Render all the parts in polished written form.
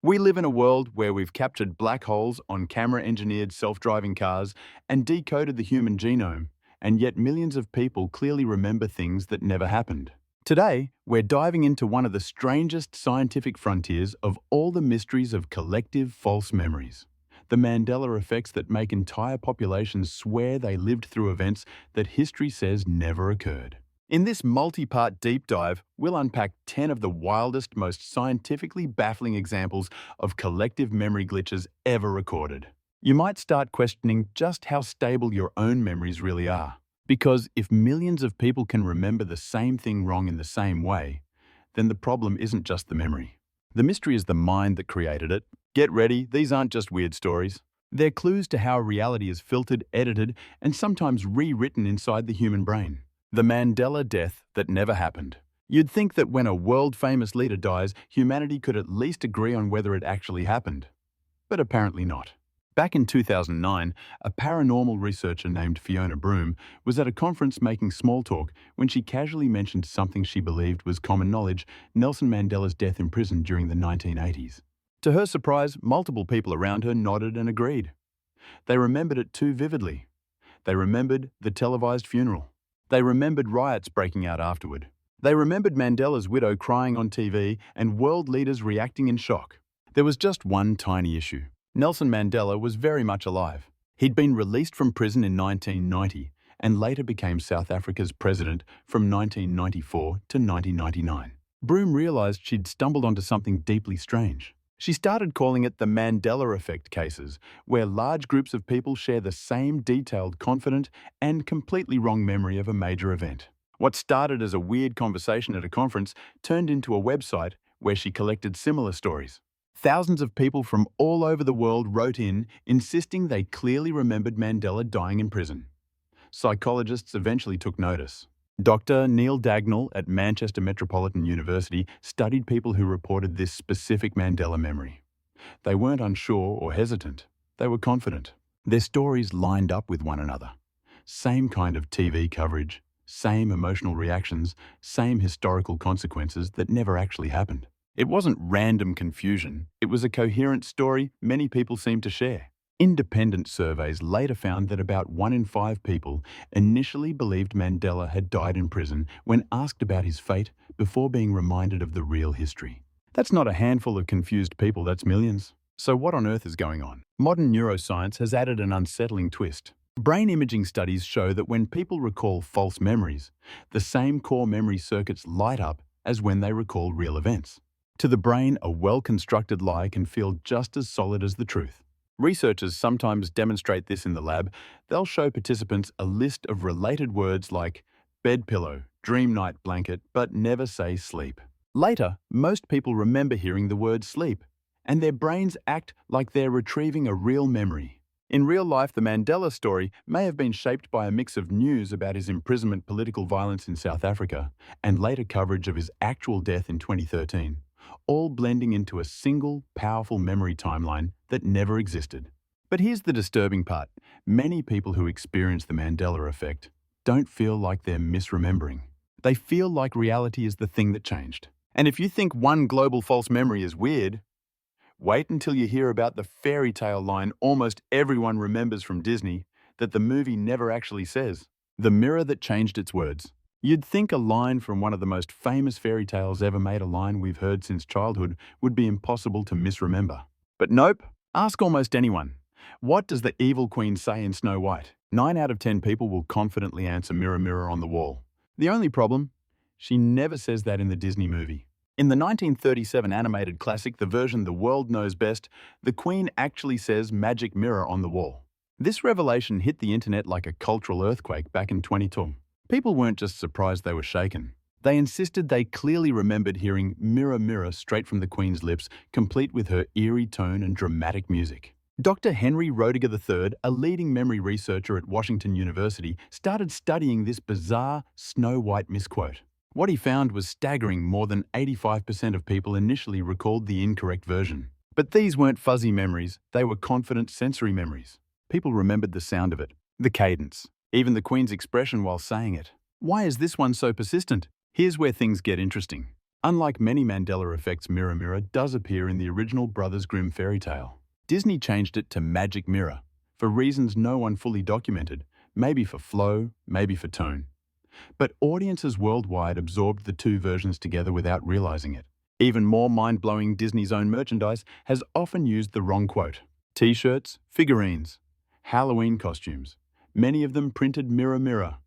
We live in a world where we've captured black holes on camera-engineered self-driving cars and decoded the human genome, and yet millions of people clearly remember things that never happened. Today, we're diving into one of the strangest scientific frontiers of all the mysteries of collective false memories. The Mandela effects that make entire populations swear they lived through events that history says never occurred. In this multi-part deep dive, we'll unpack 10 of the wildest, most scientifically baffling examples of collective memory glitches ever recorded. You might start questioning just how stable your own memories really are. Because if millions of people can remember the same thing wrong in the same way, then the problem isn't just the memory. The mystery is the mind that created it. Get ready, these aren't just weird stories. They're clues to how reality is filtered, edited, and sometimes rewritten inside the human brain. The Mandela death that never happened. You'd think that when a world-famous leader dies, humanity could at least agree on whether it actually happened. But apparently not. Back in 2009, a paranormal researcher named Fiona Broome was at a conference making small talk when she casually mentioned something she believed was common knowledge: Nelson Mandela's death in prison during the 1980s. To her surprise, multiple people around her nodded and agreed. They remembered it too vividly. They remembered the televised funeral. They remembered riots breaking out afterward. They remembered Mandela's widow crying on TV and world leaders reacting in shock. There was just one tiny issue. Nelson Mandela was very much alive. He'd been released from prison in 1990 and later became South Africa's president from 1994 to 1999. Broome realized she'd stumbled onto something deeply strange. She started calling it the Mandela Effect cases, where large groups of people share the same detailed, confident, and completely wrong memory of a major event. What started as a weird conversation at a conference turned into a website where she collected similar stories. Thousands of people from all over the world wrote in, insisting they clearly remembered Mandela dying in prison. Psychologists eventually took notice. Dr. Neil Dagnall at Manchester Metropolitan University studied people who reported this specific Mandela memory. They weren't unsure or hesitant. They were confident. Their stories lined up with one another. Same kind of TV coverage, same emotional reactions, same historical consequences that never actually happened. It wasn't random confusion. It was a coherent story many people seemed to share. Independent surveys later found that about 1 in 5 people initially believed Mandela had died in prison when asked about his fate before being reminded of the real history. That's not a handful of confused people, that's millions. So what on earth is going on? Modern neuroscience has added an unsettling twist. Brain imaging studies show that when people recall false memories, the same core memory circuits light up as when they recall real events. To the brain, a well-constructed lie can feel just as solid as the truth. Researchers sometimes demonstrate this in the lab. They'll show participants a list of related words like bed pillow, dream night blanket, but never say sleep. Later, most people remember hearing the word sleep, and their brains act like they're retrieving a real memory. In real life, the Mandela story may have been shaped by a mix of news about his imprisonment, political violence in South Africa, and later coverage of his actual death in 2013. All blending into a single, powerful memory timeline that never existed. But here's the disturbing part. Many people who experience the Mandela effect don't feel like they're misremembering. They feel like reality is the thing that changed. And if you think one global false memory is weird, wait until you hear about the fairy tale line almost everyone remembers from Disney that the movie never actually says. The mirror that changed its words. You'd think a line from one of the most famous fairy tales ever made, a line we've heard since childhood, would be impossible to misremember. But nope. Ask almost anyone. What does the evil queen say in Snow White? 9 out of 10 people will confidently answer mirror, mirror on the wall. The only problem? She never says that in the Disney movie. In the 1937 animated classic, the version the world knows best, the queen actually says magic mirror on the wall. This revelation hit the internet like a cultural earthquake back in 2012. People weren't just surprised, they were shaken. They insisted they clearly remembered hearing mirror, mirror straight from the Queen's lips, complete with her eerie tone and dramatic music. Dr. Henry Roediger III, a leading memory researcher at Washington University, started studying this bizarre Snow White misquote. What he found was staggering. More than 85% of people initially recalled the incorrect version. But these weren't fuzzy memories, they were confident sensory memories. People remembered the sound of it, the cadence, even the Queen's expression while saying it. Why is this one so persistent? Here's where things get interesting. Unlike many Mandela Effects, Mirror Mirror does appear in the original Brothers Grimm fairy tale. Disney changed it to Magic Mirror, for reasons no one fully documented, maybe for flow, maybe for tone. But audiences worldwide absorbed the two versions together without realizing it. Even more mind-blowing, Disney's own merchandise has often used the wrong quote. T-shirts, figurines, Halloween costumes, many of them printed mirror mirror,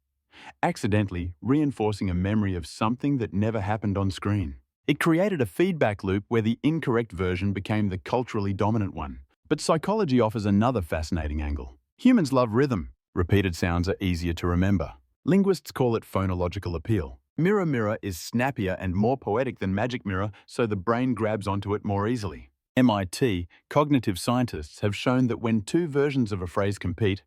accidentally reinforcing a memory of something that never happened on screen. It created a feedback loop where the incorrect version became the culturally dominant one. But psychology offers another fascinating angle. Humans love rhythm. Repeated sounds are easier to remember. Linguists call it phonological appeal. Mirror Mirror is snappier and more poetic than Magic Mirror, so the brain grabs onto it more easily. MIT cognitive scientists have shown that when two versions of a phrase compete,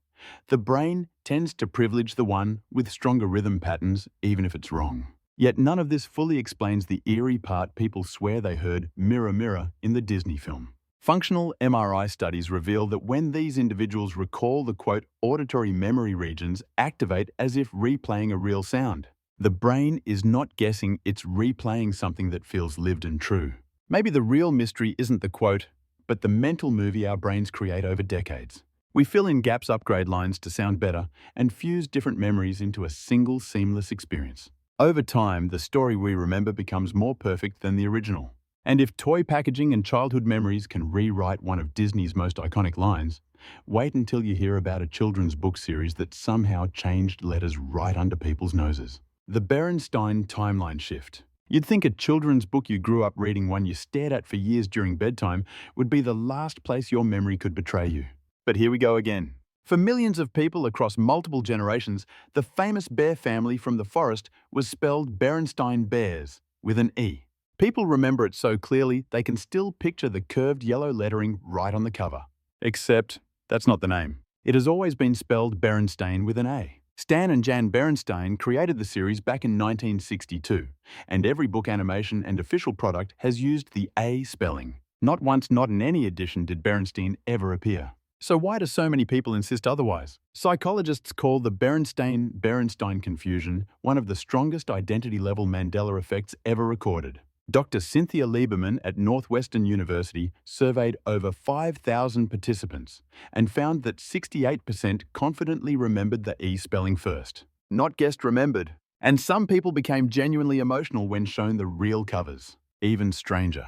the brain tends to privilege the one with stronger rhythm patterns, even if it's wrong. Yet none of this fully explains the eerie part people swear they heard mirror mirror in the Disney film. Functional MRI studies reveal that when these individuals recall the quote, auditory memory regions activate as if replaying a real sound. The brain is not guessing, it's replaying something that feels lived and true. Maybe the real mystery isn't the quote, but the mental movie our brains create over decades. We fill in gaps, upgrade lines to sound better, and fuse different memories into a single seamless experience. Over time, the story we remember becomes more perfect than the original. And if toy packaging and childhood memories can rewrite one of Disney's most iconic lines, wait until you hear about a children's book series that somehow changed letters right under people's noses. The Berenstein timeline shift. You'd think a children's book you grew up reading, one you stared at for years during bedtime, would be the last place your memory could betray you. But here we go again. For millions of people across multiple generations, the famous bear family from the forest was spelled Berenstein Bears, with an E. People remember it so clearly they can still picture the curved yellow lettering right on the cover. Except, that's not the name. It has always been spelled Berenstein with an A. Stan and Jan Berenstein created the series back in 1962, and every book, animation, and official product has used the A spelling. Not once, not in any edition, did Berenstein ever appear. So why do so many people insist otherwise? Psychologists call the Berenstein confusion one of the strongest identity-level Mandela effects ever recorded. Dr. Cynthia Lieberman at Northwestern University surveyed over 5,000 participants and found that 68% confidently remembered the E spelling first. Not guessed, remembered. And some people became genuinely emotional when shown the real covers. Even stranger.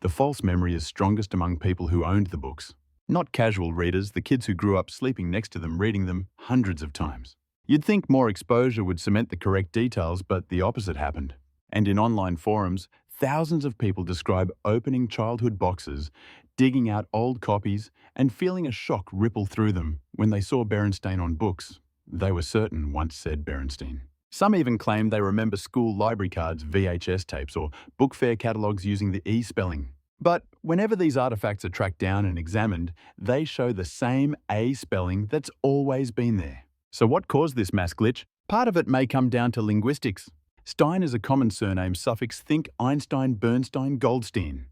The false memory is strongest among people who owned the books. Not casual readers, the kids who grew up sleeping next to them, reading them hundreds of times. You'd think more exposure would cement the correct details, but the opposite happened. And in online forums, thousands of people describe opening childhood boxes, digging out old copies, and feeling a shock ripple through them when they saw Berenstein on books. They were certain, once said Berenstein. Some even claim they remember school library cards, VHS tapes, or book fair catalogues using the E spelling. But whenever these artifacts are tracked down and examined, they show the same A spelling that's always been there. So what caused this mass glitch? Part of it may come down to linguistics. Stein is a common surname suffix, think Einstein, Bernstein, Goldstein.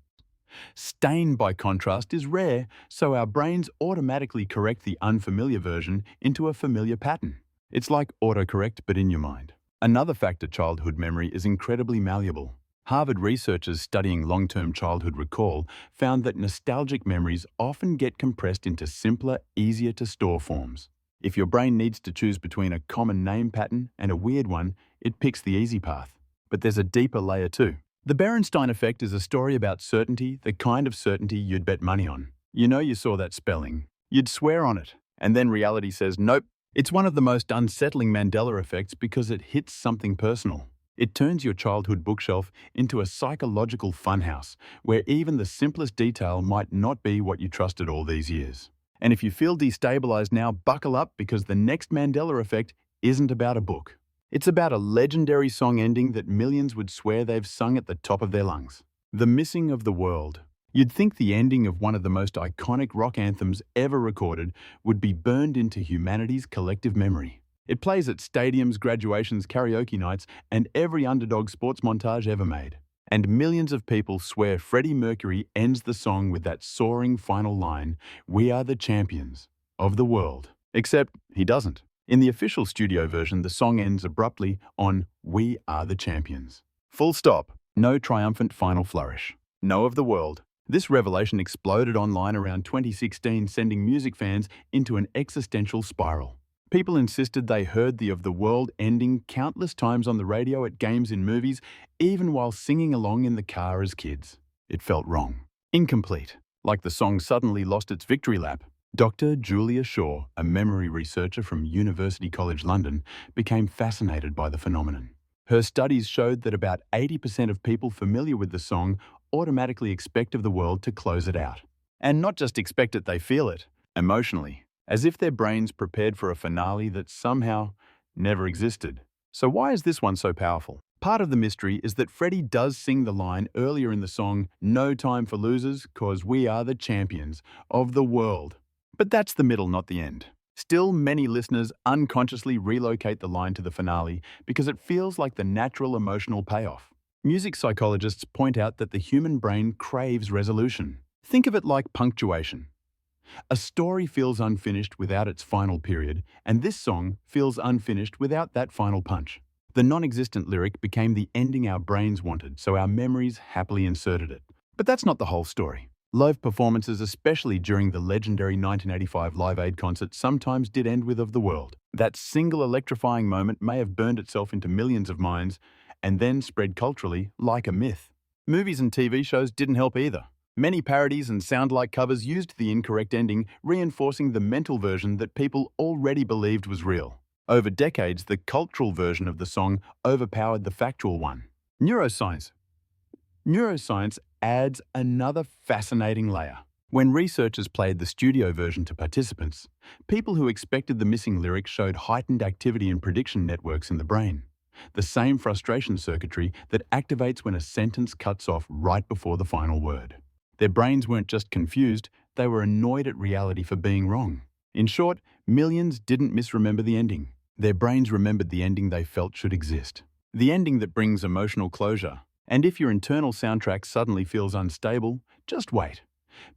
Stain, by contrast, is rare, so our brains automatically correct the unfamiliar version into a familiar pattern. It's like autocorrect, but in your mind. Another factor, childhood memory is incredibly malleable. Harvard researchers studying long-term childhood recall found that nostalgic memories often get compressed into simpler, easier-to-store forms. If your brain needs to choose between a common name pattern and a weird one, it picks the easy path. But there's a deeper layer too. The Berenstein effect is a story about certainty, the kind of certainty you'd bet money on. You know you saw that spelling. You'd swear on it. And then reality says, nope. It's one of the most unsettling Mandela effects because it hits something personal. It turns your childhood bookshelf into a psychological funhouse where even the simplest detail might not be what you trusted all these years. And if you feel destabilized now, buckle up, because the next Mandela effect isn't about a book. It's about a legendary song ending that millions would swear they've sung at the top of their lungs. The Missing of the World. You'd think the ending of one of the most iconic rock anthems ever recorded would be burned into humanity's collective memory. It plays at stadiums, graduations, karaoke nights, and every underdog sports montage ever made. And millions of people swear Freddie Mercury ends the song with that soaring final line, "We are the champions of the world." Except he doesn't. In the official studio version, the song ends abruptly on "We are the champions." Full stop. No triumphant final flourish. No of the world. This revelation exploded online around 2016, sending music fans into an existential spiral. People insisted they heard the of the world ending countless times on the radio, at games, in movies, even while singing along in the car as kids. It felt wrong. Incomplete. Like the song suddenly lost its victory lap. Dr. Julia Shaw, a memory researcher from University College London, became fascinated by the phenomenon. Her studies showed that about 80% of people familiar with the song automatically expect of the world to close it out. And not just expect it, they feel it, emotionally, as if their brains prepared for a finale that somehow never existed. So why is this one so powerful? Part of the mystery is that Freddie does sing the line earlier in the song, "No time for losers, 'cause we are the champions of the world." But that's the middle, not the end. Still, many listeners unconsciously relocate the line to the finale because it feels like the natural emotional payoff. Music psychologists point out that the human brain craves resolution. Think of it like punctuation. A story feels unfinished without its final period, and this song feels unfinished without that final punch. The non-existent lyric became the ending our brains wanted, so our memories happily inserted it. But that's not the whole story. Live performances, especially during the legendary 1985 Live Aid concert, sometimes did end with "of the world." That single electrifying moment may have burned itself into millions of minds and then spread culturally like a myth. Movies and TV shows didn't help either. Many parodies and soundlike covers used the incorrect ending, reinforcing the mental version that people already believed was real. Over decades, the cultural version of the song overpowered the factual one. Neuroscience adds another fascinating layer. When researchers played the studio version to participants, people who expected the missing lyric showed heightened activity in prediction networks in the brain, the same frustration circuitry that activates when a sentence cuts off right before the final word. Their brains weren't just confused, they were annoyed at reality for being wrong. In short, millions didn't misremember the ending. Their brains remembered the ending they felt should exist. The ending that brings emotional closure. And if your internal soundtrack suddenly feels unstable, just wait.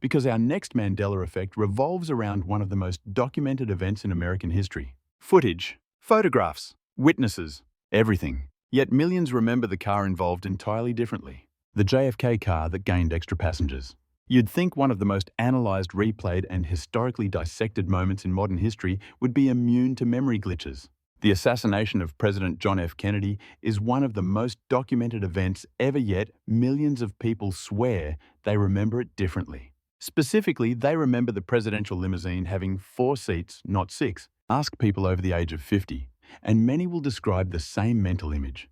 Because our next Mandela Effect revolves around one of the most documented events in American history. Footage, photographs, witnesses, everything. Yet millions remember the car involved entirely differently. The JFK car that gained extra passengers. You'd think one of the most analysed, replayed, and historically dissected moments in modern history would be immune to memory glitches. The assassination of President John F. Kennedy is one of the most documented events ever, yet millions of people swear they remember it differently. Specifically, they remember the presidential limousine having 4 seats, not 6. Ask people over the age of 50, and many will describe the same mental image.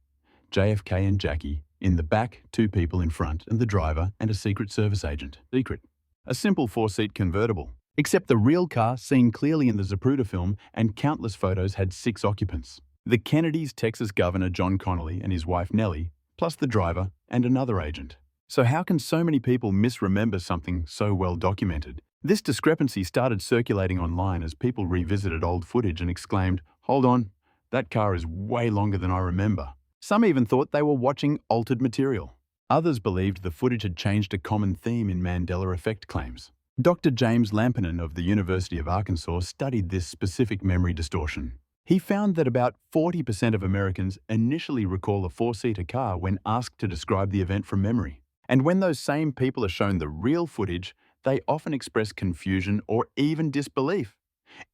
JFK and Jackie, in the back, 2 people in front, and the driver and a Secret Service agent. Secret. A simple 4-seat convertible. Except the real car, seen clearly in the Zapruder film, and countless photos had 6 occupants. The Kennedys' Texas Governor John Connally and his wife Nellie, plus the driver and another agent. So how can so many people misremember something so well documented? This discrepancy started circulating online as people revisited old footage and exclaimed, "Hold on, that car is way longer than I remember." Some even thought they were watching altered material. Others believed the footage had changed a common theme in Mandela Effect claims. Dr. James Lampinen of the University of Arkansas studied this specific memory distortion. He found that about 40% of Americans initially recall a 4-seater car when asked to describe the event from memory. And when those same people are shown the real footage, they often express confusion or even disbelief,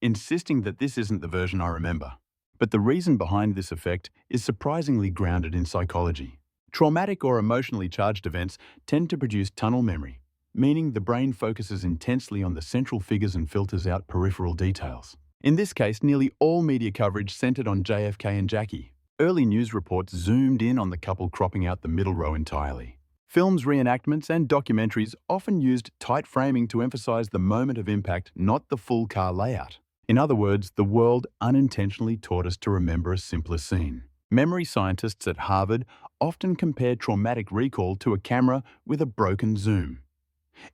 insisting that this isn't the version I remember. But the reason behind this effect is surprisingly grounded in psychology. Traumatic or emotionally charged events tend to produce tunnel memory, meaning the brain focuses intensely on the central figures and filters out peripheral details. In this case, nearly all media coverage centered on JFK and Jackie. Early news reports zoomed in on the couple, cropping out the middle row entirely. Films, reenactments, and documentaries often used tight framing to emphasize the moment of impact, not the full car layout. In other words, the world unintentionally taught us to remember a simpler scene. Memory scientists at Harvard often compare traumatic recall to a camera with a broken zoom.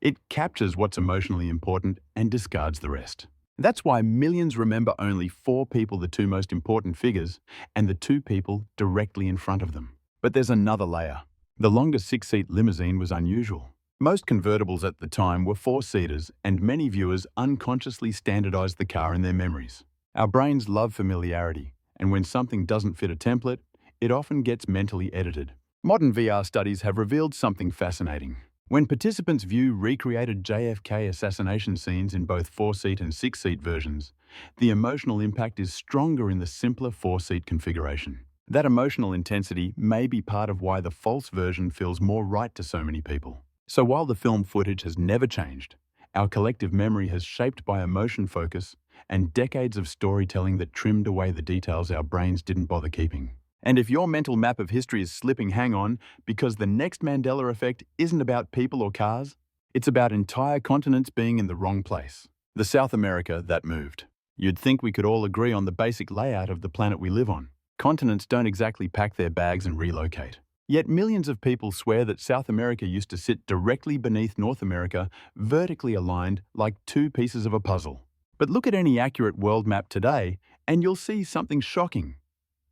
It captures what's emotionally important and discards the rest. That's why millions remember only 4 people, the 2 most important figures, and the 2 people directly in front of them. But there's another layer. The longer 6-seat limousine was unusual. Most convertibles at the time were 4-seaters, and many viewers unconsciously standardized the car in their memories. Our brains love familiarity, and when something doesn't fit a template, it often gets mentally edited. Modern VR studies have revealed something fascinating. When participants view recreated JFK assassination scenes in both 4-seat and 6-seat versions, the emotional impact is stronger in the simpler 4-seat configuration. That emotional intensity may be part of why the false version feels more right to so many people. So while the film footage has never changed, our collective memory has shaped by emotion focus and decades of storytelling that trimmed away the details our brains didn't bother keeping. And if your mental map of history is slipping, hang on, because the next Mandela effect isn't about people or cars, it's about entire continents being in the wrong place. The South America that moved. You'd think we could all agree on the basic layout of the planet we live on. Continents don't exactly pack their bags and relocate. Yet millions of people swear that South America used to sit directly beneath North America, vertically aligned like two pieces of a puzzle. But look at any accurate world map today, and you'll see something shocking.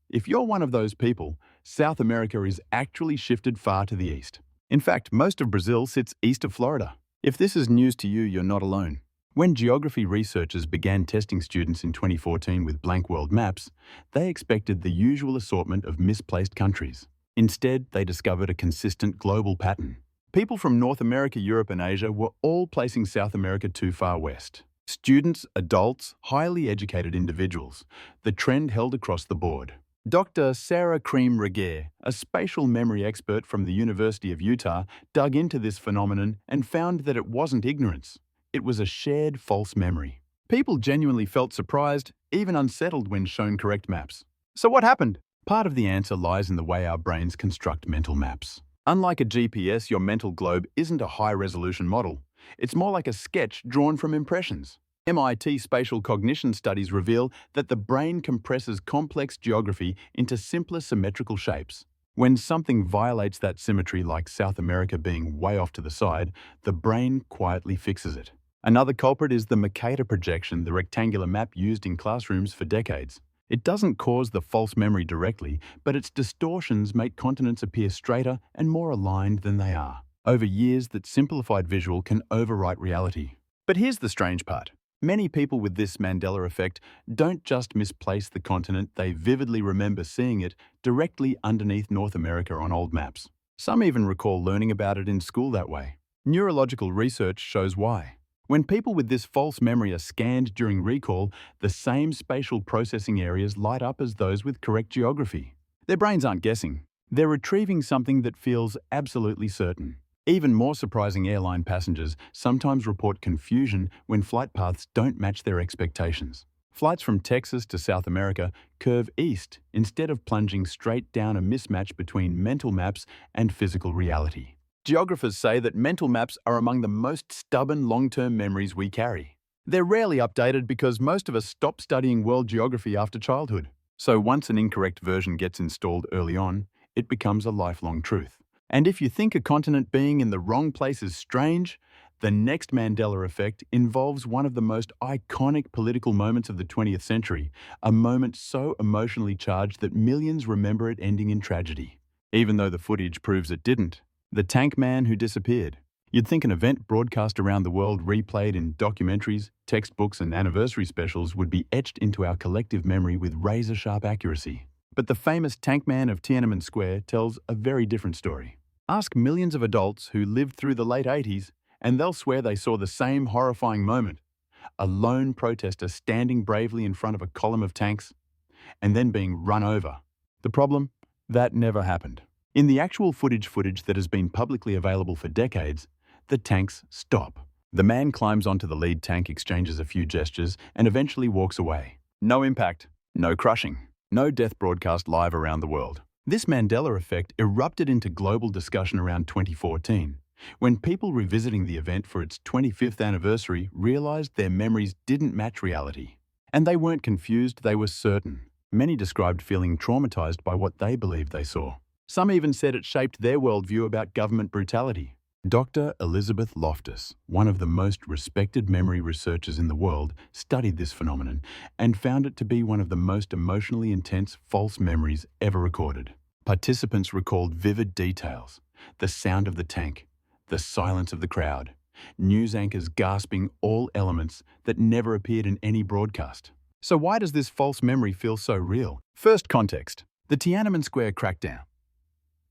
If you're one of those people, South America is actually shifted far to the east. In fact, most of Brazil sits east of Florida. If this is news to you, you're not alone. When geography researchers began testing students in 2014 with blank world maps, they expected the usual assortment of misplaced countries. Instead, they discovered a consistent global pattern. People from North America, Europe, and Asia were all placing South America too far west. Students, adults, highly educated individuals. The trend held across the board. Dr. Sarah Cream-Regehr, a spatial memory expert from the University of Utah, dug into this phenomenon and found that it wasn't ignorance. It was a shared false memory. People genuinely felt surprised, even unsettled when shown correct maps. So what happened? Part of the answer lies in the way our brains construct mental maps. Unlike a GPS, your mental globe isn't a high-resolution model. It's more like a sketch drawn from impressions. MIT spatial cognition studies reveal that the brain compresses complex geography into simpler symmetrical shapes. When something violates that symmetry, like South America being way off to the side, the brain quietly fixes it. Another culprit is the Mercator projection, the rectangular map used in classrooms for decades. It doesn't cause the false memory directly, but its distortions make continents appear straighter and more aligned than they are. Over years, that simplified visual can overwrite reality. But here's the strange part. Many people with this Mandela effect don't just misplace the continent, they vividly remember seeing it directly underneath North America on old maps. Some even recall learning about it in school that way. Neurological research shows why. When people with this false memory are scanned during recall, the same spatial processing areas light up as those with correct geography. Their brains aren't guessing. They're retrieving something that feels absolutely certain. Even more surprising, airline passengers sometimes report confusion when flight paths don't match their expectations. Flights from Texas to South America curve east instead of plunging straight down, a mismatch between mental maps and physical reality. Geographers say that mental maps are among the most stubborn long-term memories we carry. They're rarely updated because most of us stop studying world geography after childhood. So once an incorrect version gets installed early on, it becomes a lifelong truth. And if you think a continent being in the wrong place is strange, the next Mandela effect involves one of the most iconic political moments of the 20th century, a moment so emotionally charged that millions remember it ending in tragedy. Even though the footage proves it didn't. The tank man who disappeared. You'd think an event broadcast around the world, replayed in documentaries, textbooks, and anniversary specials would be etched into our collective memory with razor-sharp accuracy. But the famous tank man of Tiananmen Square tells a very different story. Ask millions of adults who lived through the late 80s, and they'll swear they saw the same horrifying moment. A lone protester standing bravely in front of a column of tanks, and then being run over. The problem? That never happened. In the actual footage that has been publicly available for decades, the tanks stop. The man climbs onto the lead tank, exchanges a few gestures, and eventually walks away. No impact, no crushing, no death broadcast live around the world. This Mandela effect erupted into global discussion around 2014, when people revisiting the event for its 25th anniversary realized their memories didn't match reality. And they weren't confused, they were certain. Many described feeling traumatized by what they believed they saw. Some even said it shaped their worldview about government brutality. Dr. Elizabeth Loftus, one of the most respected memory researchers in the world, studied this phenomenon and found it to be one of the most emotionally intense false memories ever recorded. Participants recalled vivid details: the sound of the tank, the silence of the crowd, news anchors gasping, all elements that never appeared in any broadcast. So why does this false memory feel so real? First, context. The Tiananmen Square crackdown.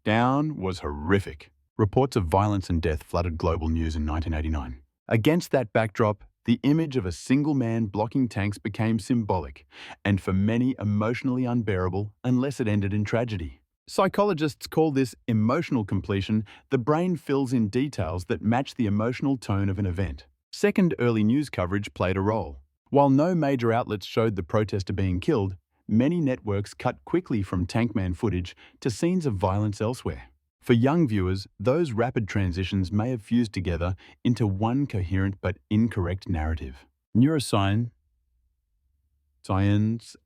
down was horrific. Reports of violence and death flooded global news in 1989. Against that backdrop, the image of a single man blocking tanks became symbolic, and for many emotionally unbearable unless it ended in tragedy. Psychologists call this emotional completion. The brain fills in details that match the emotional tone of an event. Second, early news coverage played a role. While no major outlets showed the protester being killed, many networks cut quickly from tankman footage to scenes of violence elsewhere. For young viewers, those rapid transitions may have fused together into one coherent but incorrect narrative. Neuroscience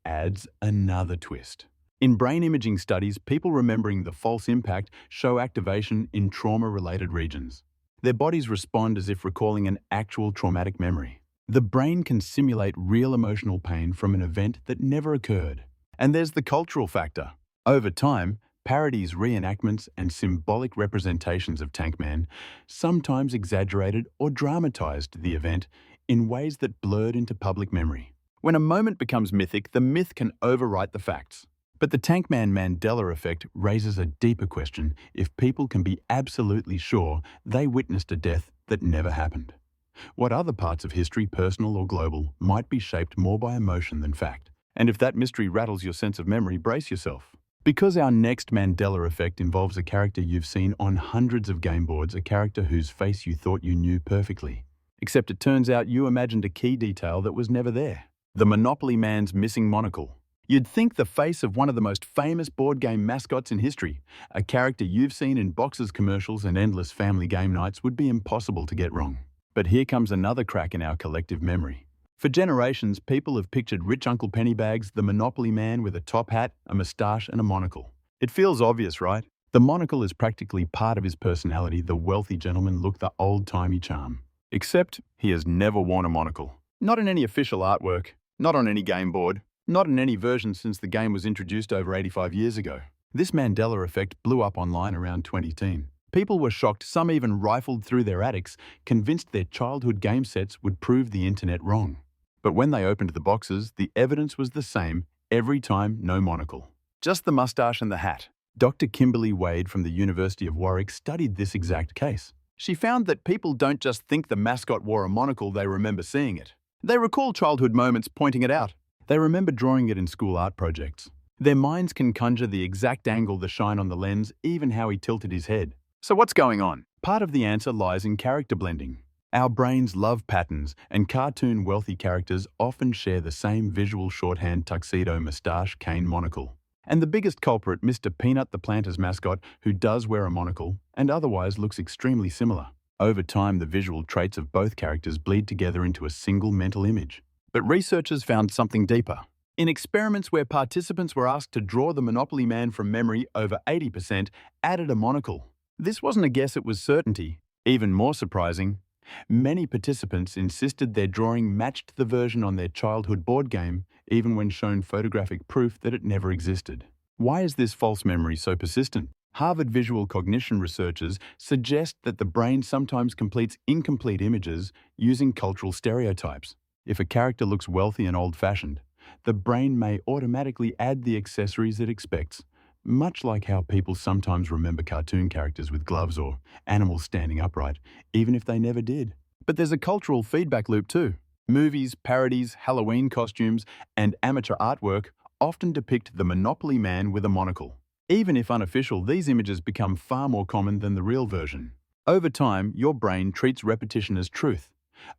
adds another twist. In brain imaging studies, people remembering the false impact show activation in trauma-related regions. Their bodies respond as if recalling an actual traumatic memory. The brain can simulate real emotional pain from an event that never occurred. And there's the cultural factor. Over time, parodies, reenactments, and symbolic representations of Tankman sometimes exaggerated or dramatized the event in ways that blurred into public memory. When a moment becomes mythic, the myth can overwrite the facts. But the Tankman Mandela Effect raises a deeper question: if people can be absolutely sure they witnessed a death that never happened. What other parts of history, personal or global, might be shaped more by emotion than fact? And if that mystery rattles your sense of memory, brace yourself. Because our next Mandela Effect involves a character you've seen on hundreds of game boards, a character whose face you thought you knew perfectly. Except it turns out you imagined a key detail that was never there. The Monopoly man's missing monocle. You'd think the face of one of the most famous board game mascots in history, a character you've seen in boxes, commercials, and endless family game nights, would be impossible to get wrong. But here comes another crack in our collective memory. For generations, people have pictured rich Uncle Pennybags, the Monopoly man with a top hat, a moustache, and a monocle. It feels obvious, right? The monocle is practically part of his personality. The wealthy gentleman looked the old-timey charm. Except he has never worn a monocle. Not in any official artwork, not on any game board, not in any version since the game was introduced over 85 years ago. This Mandela Effect blew up online around 2010. People were shocked, some even rifled through their attics, convinced their childhood game sets would prove the internet wrong. But when they opened the boxes, the evidence was the same every time: no monocle. Just the mustache and the hat. Dr. Kimberly Wade from the University of Warwick studied this exact case. She found that people don't just think the mascot wore a monocle, they remember seeing it. They recall childhood moments pointing it out. They remember drawing it in school art projects. Their minds can conjure the exact angle, the shine on the lens, even how he tilted his head. So what's going on? Part of the answer lies in character blending. Our brains love patterns, and cartoon wealthy characters often share the same visual shorthand: tuxedo, moustache, cane, monocle. And the biggest culprit, Mr. Peanut, the planter's mascot, who does wear a monocle and otherwise looks extremely similar. Over time, the visual traits of both characters bleed together into a single mental image. But researchers found something deeper. In experiments where participants were asked to draw the Monopoly man from memory, over 80% added a monocle. This wasn't a guess, it was certainty. Even more surprising, many participants insisted their drawing matched the version on their childhood board game, even when shown photographic proof that it never existed. Why is this false memory so persistent? Harvard visual cognition researchers suggest that the brain sometimes completes incomplete images using cultural stereotypes. If a character looks wealthy and old-fashioned, the brain may automatically add the accessories it expects, much like how people sometimes remember cartoon characters with gloves or animals standing upright, even if they never did. But there's a cultural feedback loop too. Movies, parodies, Halloween costumes, and amateur artwork often depict the Monopoly man with a monocle. Even if unofficial, these images become far more common than the real version. Over time, your brain treats repetition as truth,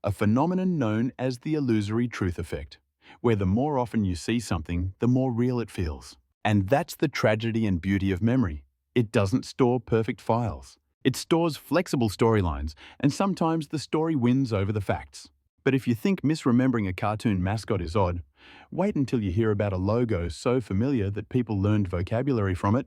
a phenomenon known as the illusory truth effect, where the more often you see something, the more real it feels. And that's the tragedy and beauty of memory. It doesn't store perfect files. It stores flexible storylines, and sometimes the story wins over the facts. But if you think misremembering a cartoon mascot is odd, wait until you hear about a logo so familiar that people learned vocabulary from it.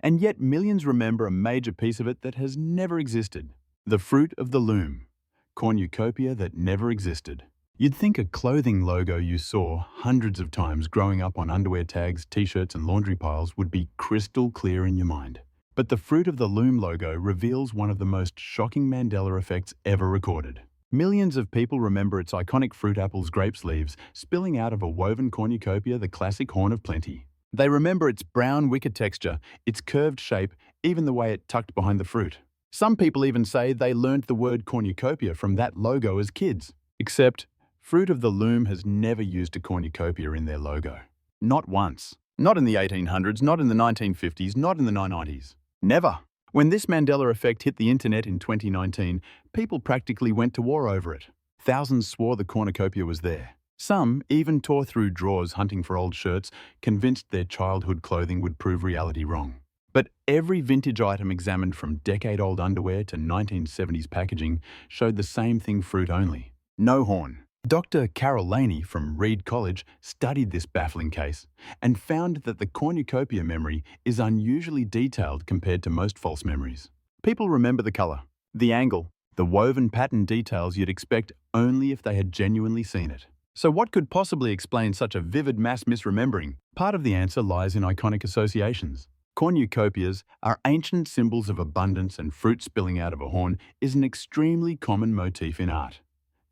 And yet millions remember a major piece of it that has never existed: the fruit of the loom. Cornucopia that never existed. You'd think a clothing logo you saw hundreds of times growing up on underwear tags, t-shirts, and laundry piles would be crystal clear in your mind. But the fruit of the Loom logo reveals one of the most shocking Mandela effects ever recorded. Millions of people remember its iconic fruit, apples, grapes, leaves, spilling out of a woven cornucopia, the classic horn of plenty. They remember its brown wicker texture, its curved shape, even the way it tucked behind the fruit. Some people even say they learned the word cornucopia from that logo as kids. Except, Fruit of the Loom has never used a cornucopia in their logo. Not once. Not in the 1800s, not in the 1950s, not in the 1990s. Never. When this Mandela effect hit the internet in 2019, people practically went to war over it. Thousands swore the cornucopia was there. Some even tore through drawers hunting for old shirts, convinced their childhood clothing would prove reality wrong. But every vintage item examined from decade-old underwear to 1970s packaging showed the same thing: fruit only. No horn. Dr. Carol Laney from Reed College studied this baffling case and found that the cornucopia memory is unusually detailed compared to most false memories. People remember the color, the angle, the woven pattern details you'd expect only if they had genuinely seen it. So what could possibly explain such a vivid mass misremembering? Part of the answer lies in iconic associations. Cornucopias are ancient symbols of abundance, and fruit spilling out of a horn is an extremely common motif in art,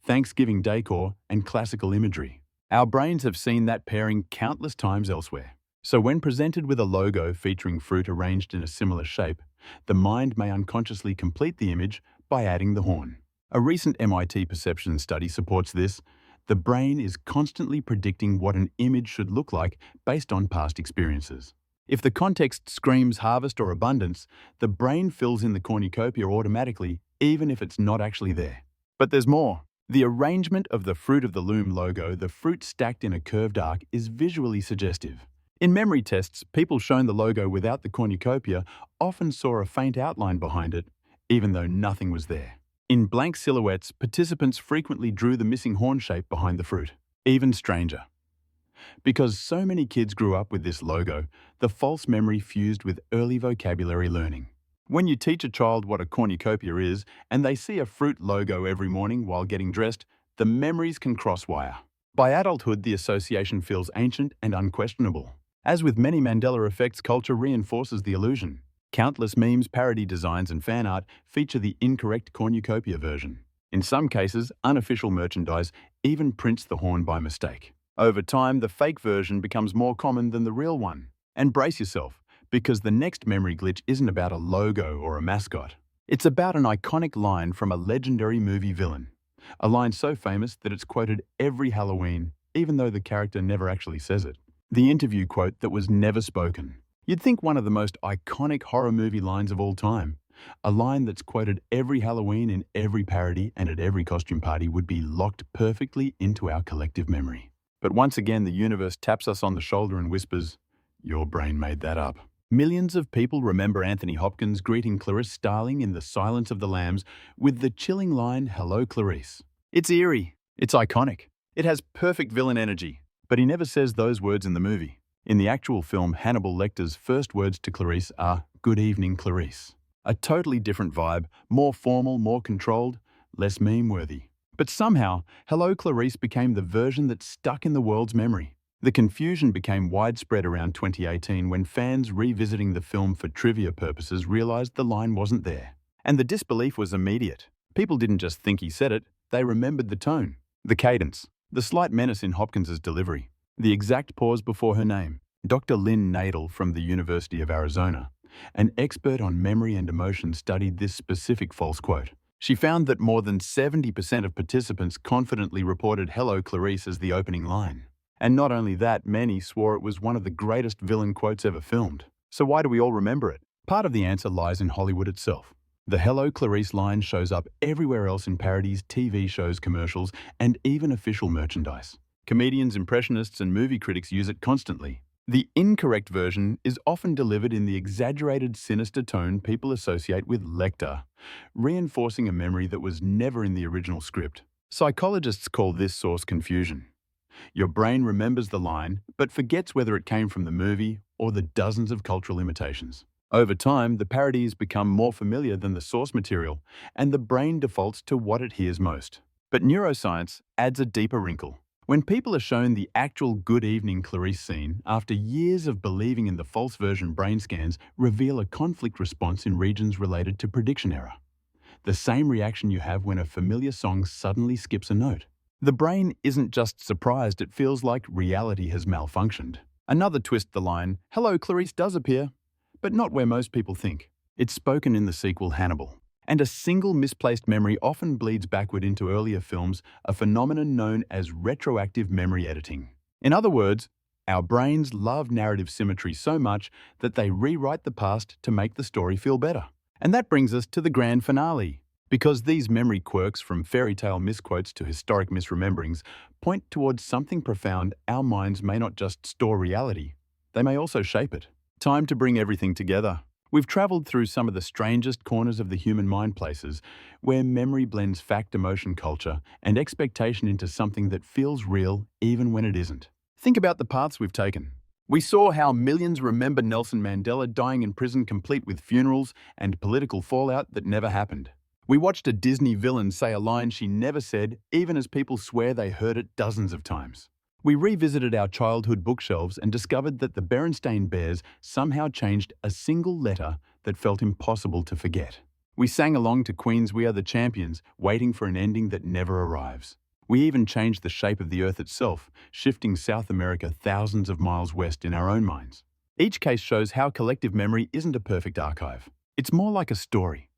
Thanksgiving decor, and classical imagery. Our brains have seen that pairing countless times elsewhere. So when presented with a logo featuring fruit arranged in a similar shape, the mind may unconsciously complete the image by adding the horn. A recent MIT perception study supports this. The brain is constantly predicting what an image should look like based on past experiences. If the context screams harvest or abundance, the brain fills in the cornucopia automatically, even if it's not actually there. But there's more. The arrangement of the Fruit of the Loom logo, the fruit stacked in a curved arc, is visually suggestive. In memory tests, people shown the logo without the cornucopia often saw a faint outline behind it, even though nothing was there. In blank silhouettes, participants frequently drew the missing horn shape behind the fruit. Even stranger. Because so many kids grew up with this logo, the false memory fused with early vocabulary learning. When you teach a child what a cornucopia is and they see a fruit logo every morning while getting dressed, the memories can crosswire. By adulthood, the association feels ancient and unquestionable. As with many Mandela effects, culture reinforces the illusion. Countless memes, parody designs, and fan art feature the incorrect cornucopia version. In some cases, unofficial merchandise even prints the horn by mistake. Over time, the fake version becomes more common than the real one. And brace yourself, because the next memory glitch isn't about a logo or a mascot. It's about an iconic line from a legendary movie villain. A line so famous that it's quoted every Halloween, even though the character never actually says it. The interview quote that was never spoken. You'd think one of the most iconic horror movie lines of all time. A line that's quoted every Halloween in every parody and at every costume party would be locked perfectly into our collective memory. But once again, the universe taps us on the shoulder and whispers, "Your brain made that up." Millions of people remember Anthony Hopkins greeting Clarice Starling in The Silence of the Lambs with the chilling line, "Hello, Clarice." It's eerie. It's iconic. It has perfect villain energy. But he never says those words in the movie. In the actual film, Hannibal Lecter's first words to Clarice are, "Good evening, Clarice." A totally different vibe, more formal, more controlled, less meme-worthy. But somehow, Hello, Clarice became the version that stuck in the world's memory. The confusion became widespread around 2018 when fans revisiting the film for trivia purposes realized the line wasn't there. And the disbelief was immediate. People didn't just think he said it, they remembered the tone, the cadence, the slight menace in Hopkins's delivery, the exact pause before her name. Dr. Lynn Nadel from the University of Arizona, an expert on memory and emotion, studied this specific false quote. She found that more than 70% of participants confidently reported "Hello, Clarice" as the opening line. And not only that, many swore it was one of the greatest villain quotes ever filmed. So why do we all remember it? Part of the answer lies in Hollywood itself. The "Hello, Clarice" line shows up everywhere else in parodies, TV shows, commercials, and even official merchandise. Comedians, impressionists, and movie critics use it constantly. The incorrect version is often delivered in the exaggerated, sinister tone people associate with Lecter, reinforcing a memory that was never in the original script. Psychologists call this source confusion. Your brain remembers the line, but forgets whether it came from the movie or the dozens of cultural imitations. Over time, the parodies become more familiar than the source material, and the brain defaults to what it hears most. But neuroscience adds a deeper wrinkle. When people are shown the actual "Good evening, Clarice" scene, after years of believing in the false version, brain scans reveal a conflict response in regions related to prediction error. The same reaction you have when a familiar song suddenly skips a note. The brain isn't just surprised, it feels like reality has malfunctioned. Another twist: the line, "Hello, Clarice" does appear, but not where most people think. It's spoken in the sequel Hannibal. And a single misplaced memory often bleeds backward into earlier films, a phenomenon known as retroactive memory editing. In other words, our brains love narrative symmetry so much that they rewrite the past to make the story feel better. And that brings us to the grand finale. Because these memory quirks, from fairy tale misquotes to historic misrememberings, point towards something profound, our minds may not just store reality, they may also shape it. Time to bring everything together. We've traveled through some of the strangest corners of the human mind, places where memory blends fact, emotion, culture, and expectation into something that feels real even when it isn't. Think about the paths we've taken. We saw how millions remember Nelson Mandela dying in prison, complete with funerals and political fallout that never happened. We watched a Disney villain say a line she never said, even as people swear they heard it dozens of times. We revisited our childhood bookshelves and discovered that the Berenstein bears somehow changed a single letter that felt impossible to forget. We sang along to Queen's "We Are the Champions," waiting for an ending that never arrives. We even changed the shape of the Earth itself, shifting South America thousands of miles west in our own minds. Each case shows how collective memory isn't a perfect archive. It's more like a story.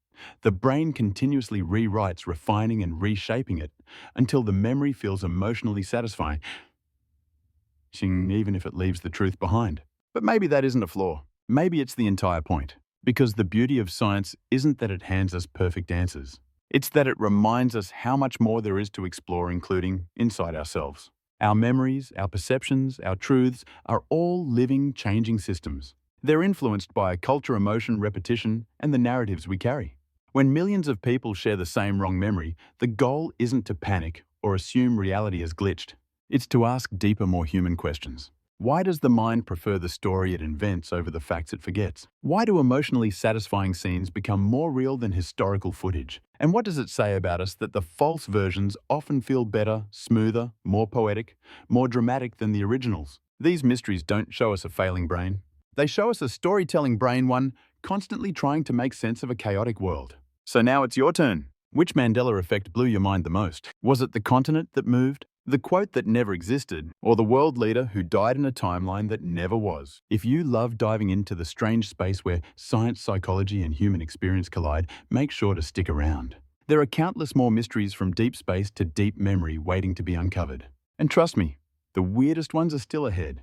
The brain continuously rewrites, refining and reshaping it until the memory feels emotionally satisfying, even if it leaves the truth behind. But maybe that isn't a flaw. Maybe it's the entire point. Because the beauty of science isn't that it hands us perfect answers. It's that it reminds us how much more there is to explore, including inside ourselves. Our memories, our perceptions, our truths are all living, changing systems. They're influenced by culture, emotion, repetition, and the narratives we carry. When millions of people share the same wrong memory, the goal isn't to panic or assume reality has glitched. It's to ask deeper, more human questions. Why does the mind prefer the story it invents over the facts it forgets? Why do emotionally satisfying scenes become more real than historical footage? And what does it say about us that the false versions often feel better, smoother, more poetic, more dramatic than the originals? These mysteries don't show us a failing brain. They show us a storytelling brain, one constantly trying to make sense of a chaotic world. So now it's your turn. Which Mandela effect blew your mind the most? Was it the continent that moved? The quote that never existed, or the world leader who died in a timeline that never was? If you love diving into the strange space where science, psychology, and human experience collide, make sure to stick around. There are countless more mysteries, from deep space to deep memory, waiting to be uncovered. And trust me, the weirdest ones are still ahead.